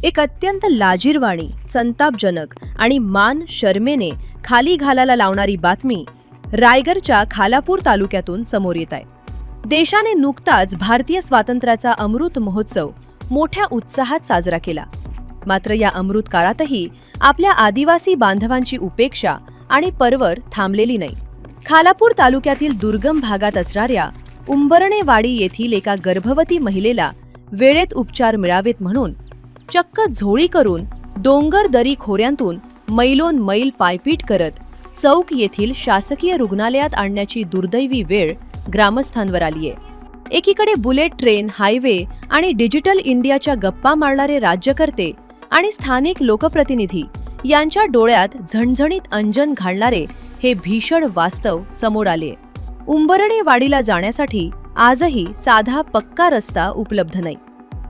एक अत्यंत लाजिरवाणी, संतापजनक आणि मान शर्मेने खाली घालायला लावणारी बातमी रायगडच्या खालापूर तालुक्यातून समोर येत आहे। देशाने नुकताच भारतीय स्वातंत्र्याचा अमृत महोत्सव मोठ्या उत्साहात साजरा केला। मात्र या अमृत काळातही आपल्या आदिवासी बांधवांची उपेक्षा आणि परवर थांबलेली नाही। खालापूर तालुक्यातील दुर्गम भागात असणाऱ्या उंबरणेवाडी येथील एका गर्भवती महिलेला वेळेत उपचार मिळावेत म्हणून चक्क झोळी करून डोंगर दरी खोऱ्यांतून मैलोन मैल पायपीट करत चौक येथील शासकीय रुग्णालयात आणण्याची दुर्दैवी वेळ ग्रामस्थांवर आली आहे। एकीकडे बुलेट ट्रेन, हायवे आणि डिजिटल इंडियाच्या गप्पा मारणारे राज्यकर्ते आणि स्थानिक लोकप्रतिनिधी यांच्या डोळ्यात झणझणीत अंजन घालणारे हे भीषण वास्तव समोर आले। उंबरणेवाडीला जाण्यासाठी आजही साधा पक्का रस्ता उपलब्ध नाही।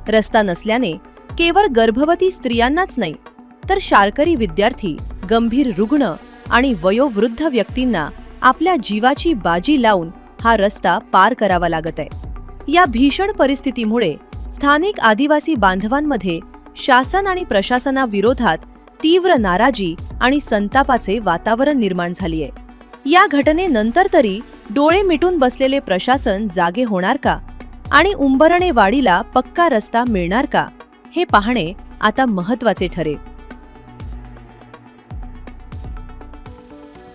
रस्ता नसल्याने केवळ गर्भवती स्त्रियांनाच नाही तर शाळकरी विद्यार्थी, गंभीर रुग्ण आणि वयोवृद्ध व्यक्तींना आपल्या जीवाची बाजी लावून हा रस्ता पार करावा लागत आहे। या भीषण परिस्थितीमुळे स्थानिक आदिवासी बांधवांमध्ये शासन आणि प्रशासनाविरोधात तीव्र नाराजी आणि संतापाचे वातावरण निर्माण झाले आहे। या घटनेनंतर तरी डोळे मिटून बसलेले प्रशासन जागे होणार का आणि उंबरणेवाडीला पक्का रस्ता मिळणार का हे पाहणे आता महत्त्वाचे ठरेल।